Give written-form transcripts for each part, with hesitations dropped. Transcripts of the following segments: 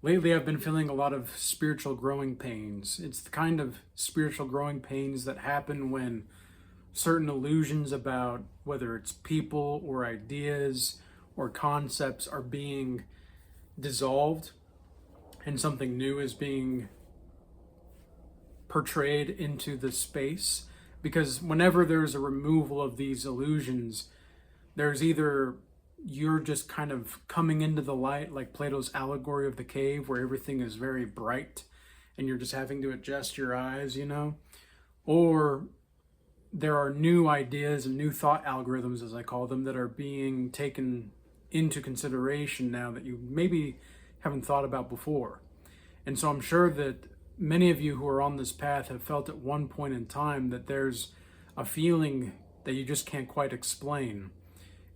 Lately, I've been feeling a lot of spiritual growing pains. It's the kind of spiritual growing pains that happen when certain illusions about whether it's people or ideas or concepts are being dissolved and something new is being portrayed into the space. Because whenever there's a removal of these illusions, there's either you're just kind of coming into the light, like Plato's allegory of the cave, where everything is very bright and you're just having to adjust your eyes, or there are new ideas and new thought algorithms, as I call them, that are being taken into consideration now that you maybe haven't thought about before. And so I'm sure that many of you who are on this path have felt at one point in time that there's a feeling that you just can't quite explain.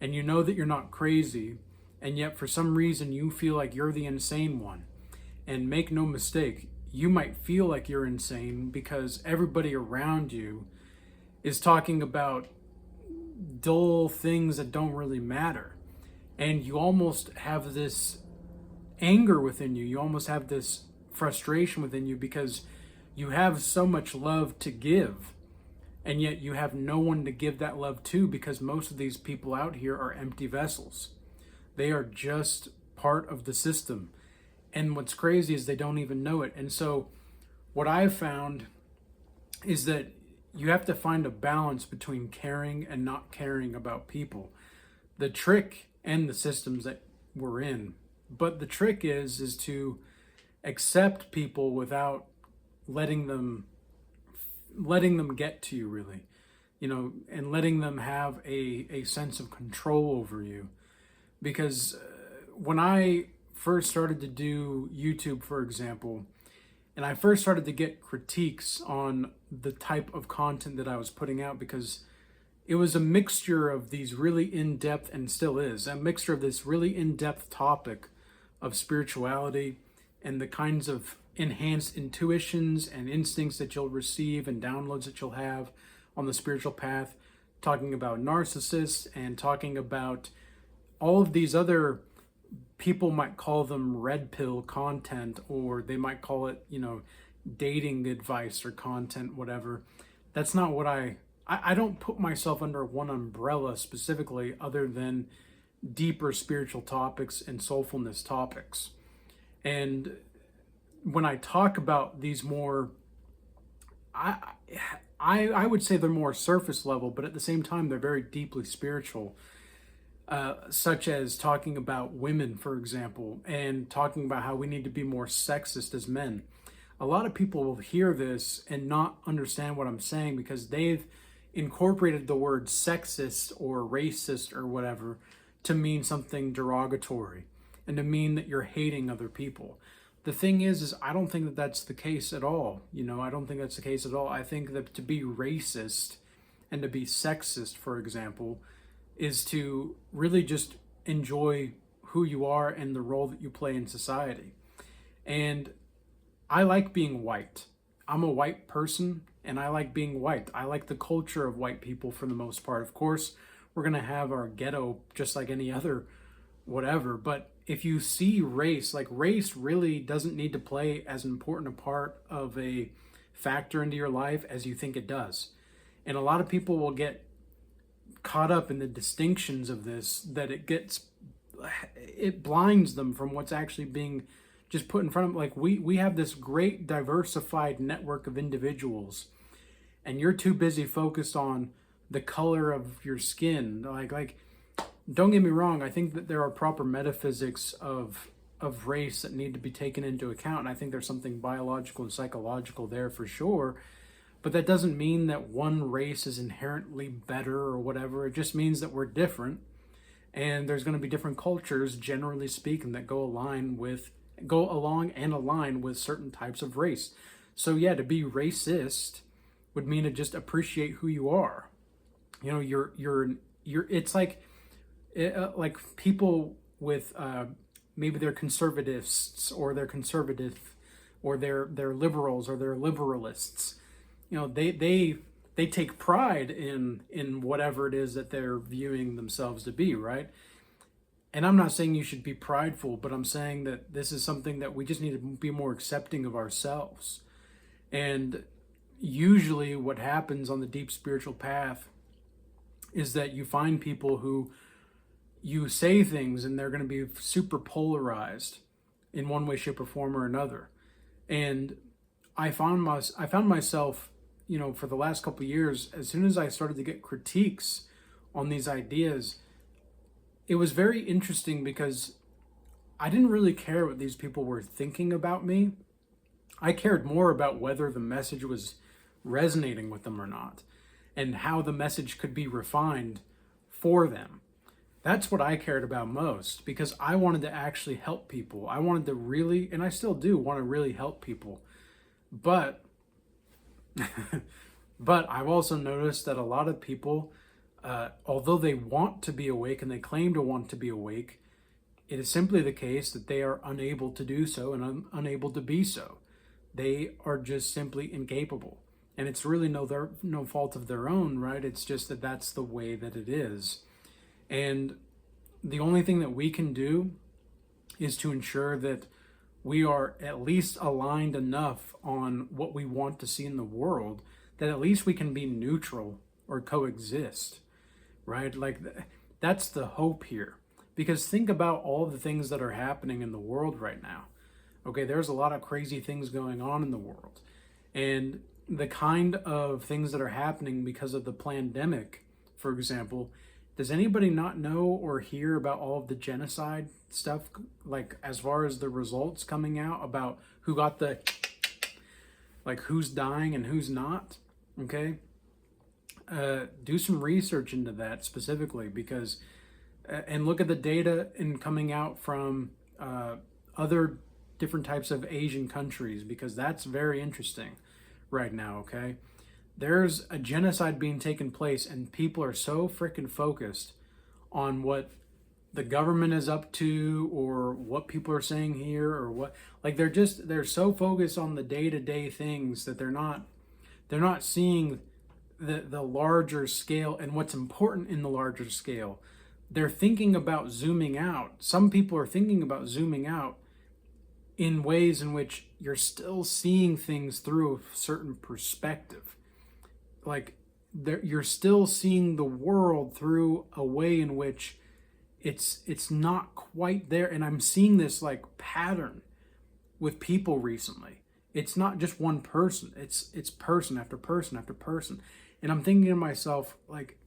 And you know that you're not crazy, and yet for some reason you feel like you're the insane one. And make no mistake, you might feel like you're insane because everybody around you is talking about dull things that don't really matter. And you almost have this anger within you. You almost have this frustration within you because you have so much love to give, and yet you have no one to give that love to, because most of these people out here are empty vessels. They are just part of the system. And what's crazy is they don't even know it. And so what I've found is that you have to find a balance between caring and not caring about people. The trick and the systems that we're in. But the trick is to accept people without letting them get to you, really, and letting them have a sense of control over you. Because when I first started to do YouTube, for example, and I first started to get critiques on the type of content that I was putting out, because it was a mixture of these really in-depth, and still is, a mixture of this really in-depth topic of spirituality and the kinds of enhanced intuitions and instincts that you'll receive and downloads that you'll have on the spiritual path, talking about narcissists and talking about all of these other, people might call them red pill content, or they might call it, dating advice or content, whatever. That's not what I don't put myself under one umbrella specifically, other than deeper spiritual topics and soulfulness topics. And when I talk about these more, I would say they're more surface level, but at the same time they're very deeply spiritual, such as talking about women, for example, and talking about how we need to be more sexist as men. A lot of people will hear this and not understand what I'm saying because they've incorporated the word sexist or racist or whatever to mean something derogatory and to mean that you're hating other people. The thing is I don't think that that's the case at all. I don't think that's the case at all. I think that to be racist and to be sexist, for example, is to really just enjoy who you are and the role that you play in society. And I like being white. I'm a white person and I like being white. I like the culture of white people for the most part. Of course, we're going to have our ghetto just like any other whatever, but if you see race, like race really doesn't need to play as important a part of a factor into your life as you think it does. And a lot of people will get caught up in the distinctions of this, that it blinds them from what's actually being just put in front of them. Like we have this great diversified network of individuals, and you're too busy focused on the color of your skin. Like don't get me wrong, I think that there are proper metaphysics of race that need to be taken into account, and I think there's something biological and psychological there for sure. But that doesn't mean that one race is inherently better or whatever. It just means that we're different, and there's going to be different cultures, generally speaking, that go along and align with certain types of race. So yeah, to be racist would mean to just appreciate who you are. You're it's like people with maybe they're conservatives, or they're conservative, or they're liberals, or they're liberalists. They take pride in whatever it is that they're viewing themselves to be, right? And I'm not saying you should be prideful, but I'm saying that this is something that we just need to be more accepting of ourselves. And usually what happens on the deep spiritual path is that you find people who you say things and they're going to be super polarized in one way, shape, or form or another. And I found myself, for the last couple of years, as soon as I started to get critiques on these ideas, it was very interesting because I didn't really care what these people were thinking about me. I cared more about whether the message was resonating with them or not, and how the message could be refined for them. That's what I cared about most, because I wanted to actually help people. I wanted to really, and I still do want to really help people. But but I've also noticed that a lot of people, although they want to be awake and they claim to want to be awake, it is simply the case that they are unable to do so and unable to be so. They are just simply incapable. And it's really no fault of their own, right? It's just that that's the way that it is. And the only thing that we can do is to ensure that we are at least aligned enough on what we want to see in the world that at least we can be neutral or coexist, right? Like, that's the hope here. Because think about all the things that are happening in the world right now. Okay, there's a lot of crazy things going on in the world. And the kind of things that are happening because of the pandemic, for example, does anybody not know or hear about all of the genocide stuff, like as far as the results coming out about who got who's dying and who's not? Okay, do some research into that specifically, because and look at the data and coming out from other different types of Asian countries, because that's very interesting right now. Okay, there's a genocide being taken place, and people are so freaking focused on what the government is up to or what people are saying here or what, like, they're so focused on the day-to-day things that they're not seeing the larger scale and what's important in the larger scale. They're thinking about zooming out. Some people are thinking about zooming out in ways in which you're still seeing things through a certain perspective. Like, you're still seeing the world through a way in which it's not quite there. And I'm seeing this like pattern with people recently. It's not just one person. It's person after person after person. And I'm thinking to myself, like,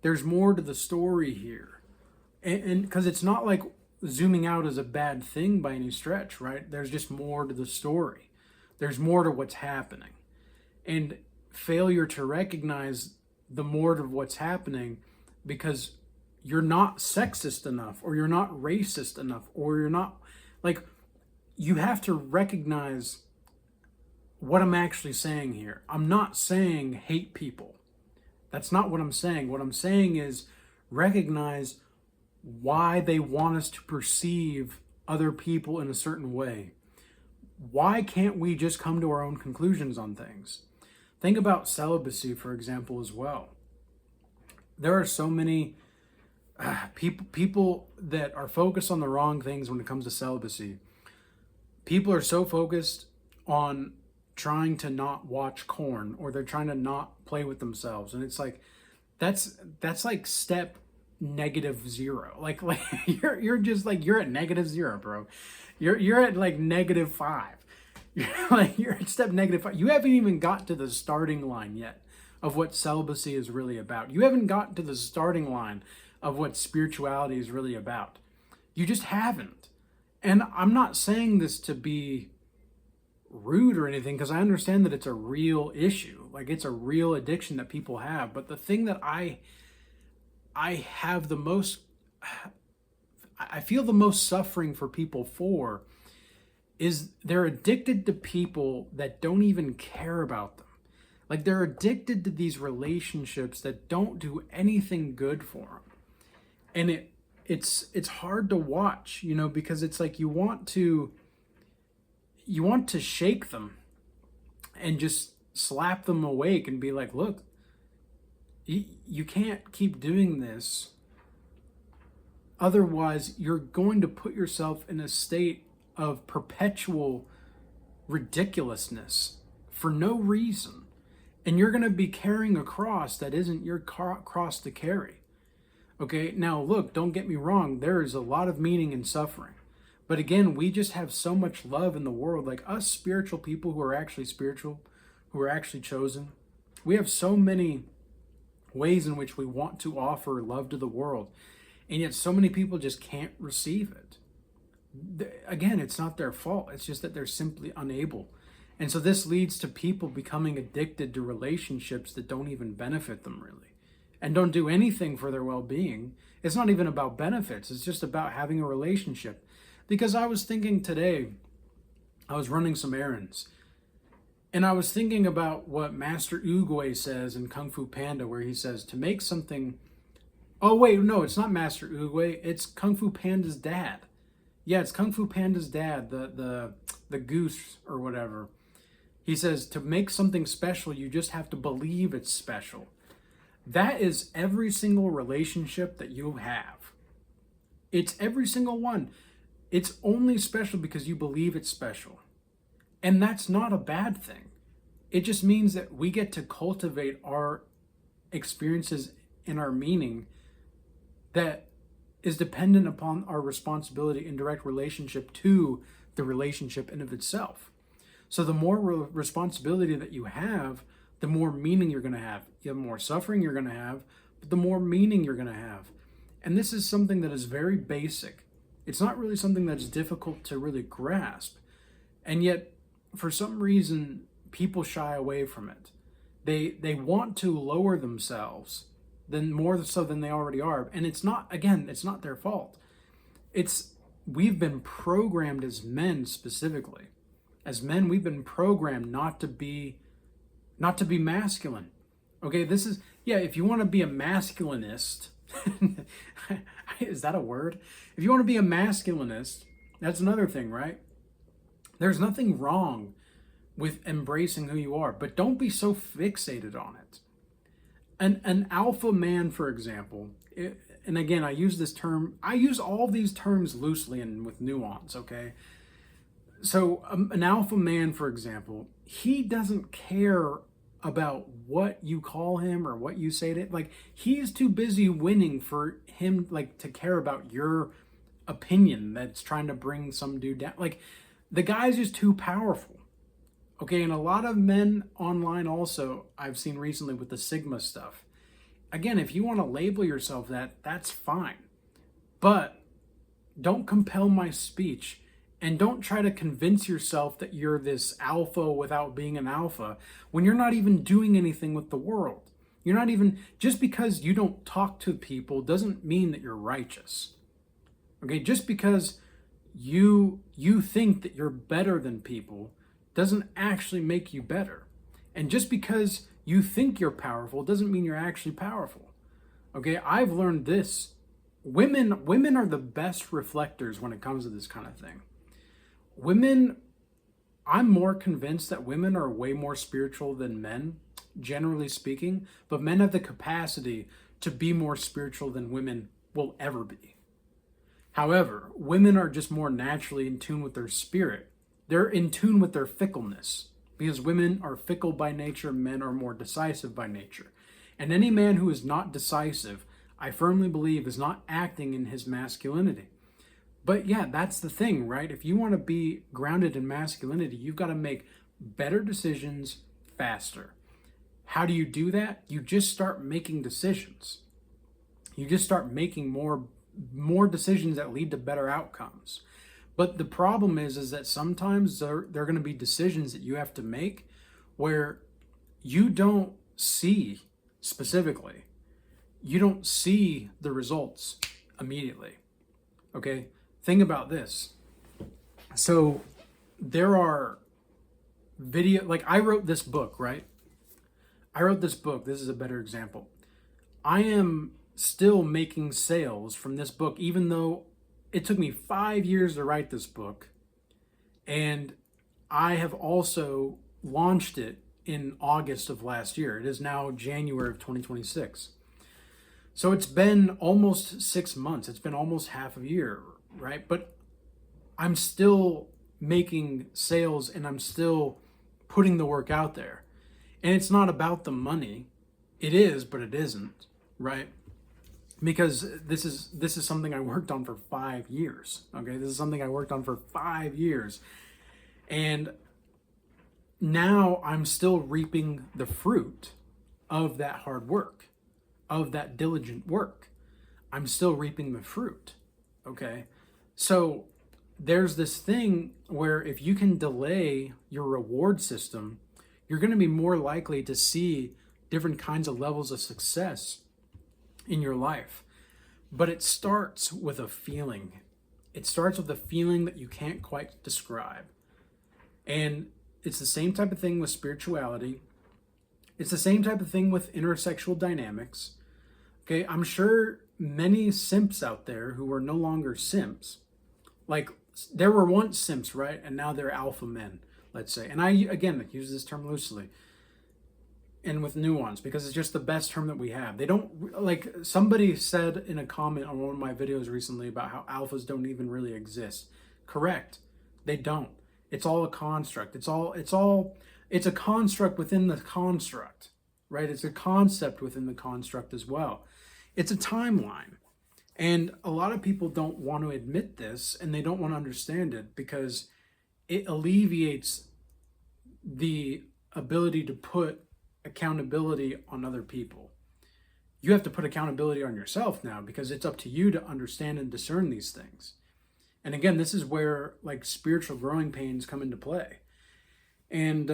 there's more to the story here. And because it's not like zooming out is a bad thing by any stretch, right? There's just more to the story. There's more to what's happening. And failure to recognize the more of what's happening because you're not sexist enough, or you're not racist enough, or you're not, like, you have to recognize what I'm actually saying here. I'm not saying hate people. That's not what I'm saying. What I'm saying is recognize why they want us to perceive other people in a certain way. Why can't we just come to our own conclusions on things? Think about celibacy, for example, as well. There are so many people that are focused on the wrong things when it comes to celibacy. People are so focused on trying to not watch porn, or they're trying to not play with themselves, and it's like that's like step -0. Like you're just like, you're at -0, bro. You're at like -5. You're at step -5. You haven't even got to the starting line yet of what celibacy is really about. You haven't gotten to the starting line of what spirituality is really about. You just haven't. And I'm not saying this to be rude or anything, because I understand that it's a real issue. Like, it's a real addiction that people have. But the thing that I have the most, I feel the most suffering for people for, is they're addicted to people that don't even care about them. Like, they're addicted to these relationships that don't do anything good for them. And it's hard to watch, because it's like you want to shake them and just slap them awake and be like, look, you can't keep doing this Otherwise, you're going to put yourself in a state of perpetual ridiculousness for no reason. And you're going to be carrying a cross that isn't your cross to carry. Okay, now look, don't get me wrong, there is a lot of meaning in suffering. But again, we just have so much love in the world. Like us spiritual people who are actually spiritual, who are actually chosen, we have so many ways in which we want to offer love to the world. And yet so many people just can't receive it. Again, it's not their fault. It's just that they're simply unable. And so this leads to people becoming addicted to relationships that don't even benefit them really, and don't do anything for their well-being. It's not even about benefits. It's just about having a relationship. Because I was thinking today, I was running some errands, and I was thinking about what Master Oogway says in Kung Fu Panda, where he says to make something... Oh, wait, no, it's not Master Oogway. It's Kung Fu Panda's dad. Yeah, it's Kung Fu Panda's dad, the goose or whatever. He says to make something special, you just have to believe it's special. That is every single relationship that you have. It's every single one. It's only special because you believe it's special. And that's not a bad thing. It just means that we get to cultivate our experiences and our meaning that is dependent upon our responsibility in direct relationship to the relationship in of itself. So the more responsibility that you have, the more meaning you're going to have. The more suffering you're going to have, but the more meaning you're going to have. And this is something that is very basic. It's not really something that's difficult to really grasp. And yet, for some reason, people shy away from it. They want to lower themselves more so than they already are. And it's not their fault. We've been programmed as men specifically. As men, we've been programmed not to be masculine. Okay, if you want to be a masculinist, is that a word? If you want to be a masculinist, that's another thing, right? There's nothing wrong with embracing who you are, but don't be so fixated on it. An alpha man, for example, and again, I use all these terms loosely and with nuance, okay? So an alpha man, for example, he doesn't care about what you call him or what you say to him. Like, he's too busy winning for him, like, to care about your opinion that's trying to bring some dude down. Like, the guy's just too powerful. Okay, and a lot of men online also, I've seen recently with the Sigma stuff. Again, if you want to label yourself that's fine. But don't compel my speech. And don't try to convince yourself that you're this alpha without being an alpha when you're not even doing anything with the world. You're not even, just because you don't talk to people doesn't mean that you're righteous. Okay, just because you think that you're better than people doesn't actually make you better. And just because you think you're powerful doesn't mean you're actually powerful. Okay, I've learned this. Women are the best reflectors when it comes to this kind of thing. I'm more convinced that women are way more spiritual than men, generally speaking, but men have the capacity to be more spiritual than women will ever be. However, women are just more naturally in tune with their spirit. They're in tune with their fickleness, because women are fickle by nature, men are more decisive by nature. And any man who is not decisive, I firmly believe, is not acting in his masculinity. But yeah, that's the thing, right? If you want to be grounded in masculinity, you've got to make better decisions faster. How do you do that? You just start making decisions. You just start making more decisions that lead to better outcomes. But the problem is that sometimes there are going to be decisions that you have to make where you don't see specifically. You don't see the results immediately. Okay? Think about this. So there are like I wrote this book, right? I wrote this book. This is a better example. I am still making sales from this book, even though it took me 5 years to write this book. And I have also launched it in August of last year. It is now January of 2026. So it's been almost 6 months. It's been almost half a year, right? But I'm still making sales and I'm still putting the work out there. And it's not about the money. It is, but it isn't, right? Because this is something I worked on for 5 years. Okay, this is something I worked on for 5 years. And now I'm still reaping the fruit of that hard work, of that diligent work. I'm still reaping the fruit. Okay. So there's this thing where if you can delay your reward system, you're going to be more likely to see different kinds of levels of success in your life. But it starts with a feeling. It starts with a feeling that you can't quite describe. And it's the same type of thing with spirituality. It's the same type of thing with intersexual dynamics. Okay, I'm sure many simps out there who are no longer simps, like there were once simps, right? And now they're alpha men, let's say. And I, again, use this term loosely and with nuance because it's just the best term that we have. They don't, like somebody said in a comment on one of my videos recently about how alphas don't even really exist. Correct. They don't. It's all a construct. It's a construct within the construct, right? It's a concept within the construct as well. It's a timeline. And a lot of people don't want to admit this and they don't want to understand it because it alleviates the ability to put accountability on other people. You have to put accountability on yourself now because it's up to you to understand and discern these things. And again, this is where like spiritual growing pains come into play. And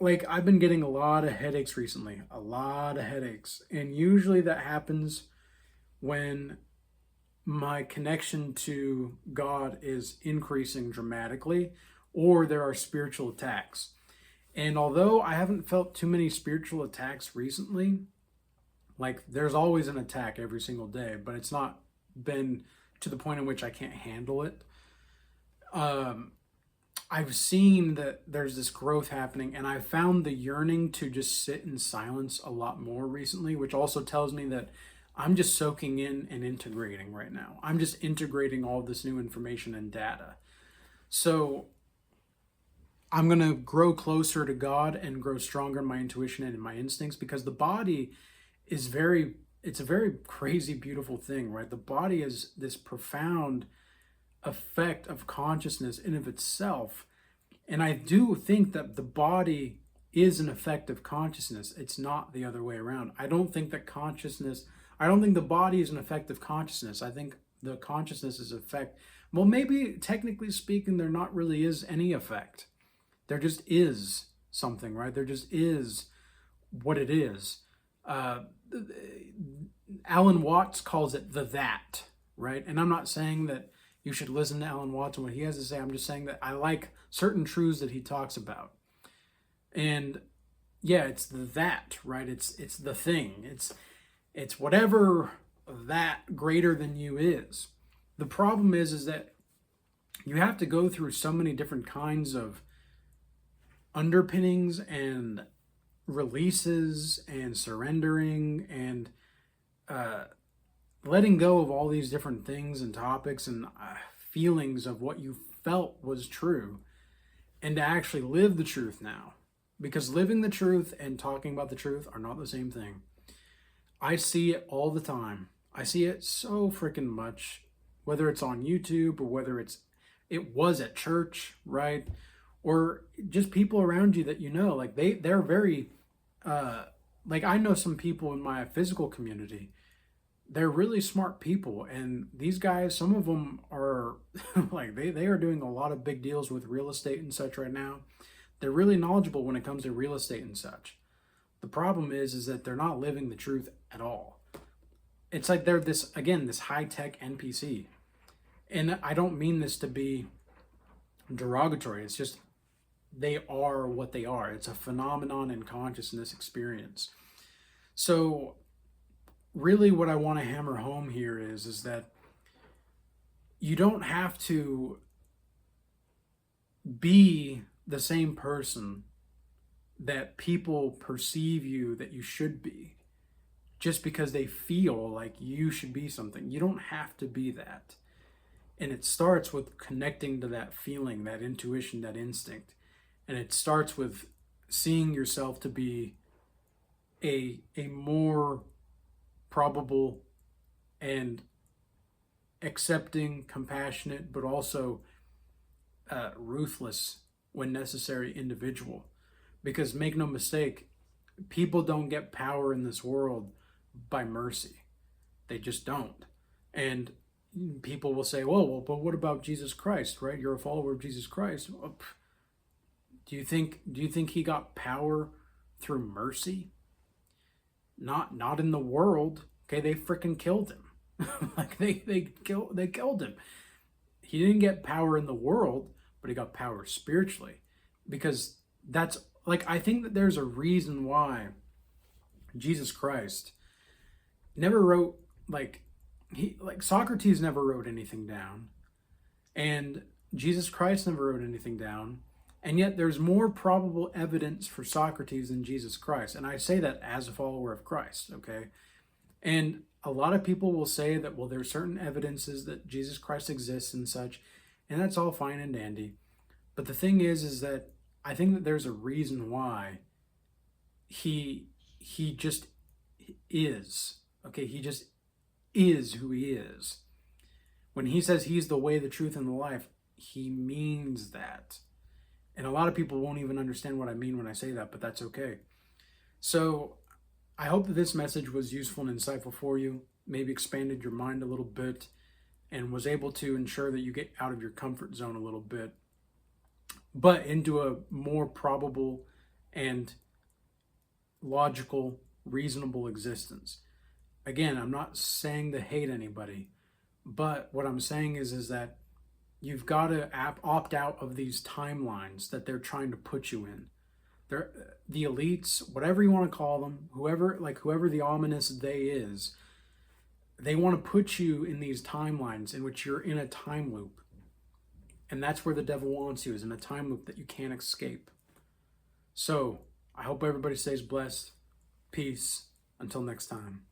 like I've been getting a lot of headaches recently, a lot of headaches. And usually that happens when my connection to God is increasing dramatically or there are spiritual attacks. And although I haven't felt too many spiritual attacks recently, like there's always an attack every single day, but it's not been to the point in which I can't handle it. I've seen that there's this growth happening and I've found the yearning to just sit in silence a lot more recently, which also tells me that I'm just soaking in and integrating right now. I'm just integrating all this new information and data. So I'm going to grow closer to God and grow stronger in my intuition and in my instincts because the body is it's a very crazy, beautiful thing, right? The body is this profound effect of consciousness in of itself. And I do think that the body is an effect of consciousness. It's not the other way around. I don't think the body is an effect of consciousness. I think the consciousness is effect. Well, maybe technically speaking, there not really is any effect. There just is something, right? There just is what it is. Alan Watts calls it the that, right? And I'm not saying that you should listen to Alan Watts and what he has to say. I'm just saying that I like certain truths that he talks about. And yeah, it's the that, right? It's the thing. It's whatever that greater than you is. The problem is that you have to go through so many different kinds of underpinnings and releases and surrendering and letting go of all these different things and topics and feelings of what you felt was true and to actually live the truth now, because living the truth and talking about the truth are not the same thing. I see it all the time. I see it so freaking much, whether it's on YouTube or whether it was at church, right? Or just people around you that you know, like they're very, like I know some people in my physical community, they're really smart people. And these guys, some of them are like, they are doing a lot of big deals with real estate and such right now. They're really knowledgeable when it comes to real estate and such. The problem is that they're not living the truth at all. It's like they're this high-tech NPC. And I don't mean this to be derogatory. It's just they are what they are. It's a phenomenon in consciousness experience. So really what I want to hammer home here is that you don't have to be the same person that people perceive you that you should be. just because they feel like you should be something. You don't have to be that. And it starts with connecting to that feeling, that intuition, that instinct. And it starts with seeing yourself to be a more probable and accepting, compassionate, but also ruthless when necessary individual. Because make no mistake, people don't get power in this world by mercy. They just don't. And people will say, well, but what about Jesus Christ, right? You're a follower of Jesus Christ. Do you think he got power through mercy? Not in the world. Okay, they freaking killed him. Like they killed him. He didn't get power in the world, but he got power spiritually. Because that's like, I think that there's a reason why Jesus Christ never wrote, like Socrates never wrote anything down, and Jesus Christ never wrote anything down, and yet there's more probable evidence for Socrates than Jesus Christ. And I say that as a follower of Christ, okay? And a lot of people will say that, well, there's certain evidences that Jesus Christ exists and such, and that's all fine and dandy. But the thing is that I think that there's a reason why he just is, okay? He just is who he is. When he says he's the way, the truth, and the life, he means that. And a lot of people won't even understand what I mean when I say that, but that's okay. So I hope that this message was useful and insightful for you, maybe expanded your mind a little bit, and was able to ensure that you get out of your comfort zone a little bit, but into a more probable and logical, reasonable existence. Again, I'm not saying to hate anybody, but what I'm saying is that you've got to opt out of these timelines that they're trying to put you in. They're the elites, whatever you want to call them, whoever the ominous they is, they want to put you in these timelines in which you're in a time loop. And that's where the devil wants you, is in a time loop that you can't escape. So I hope everybody stays blessed. Peace. Until next time.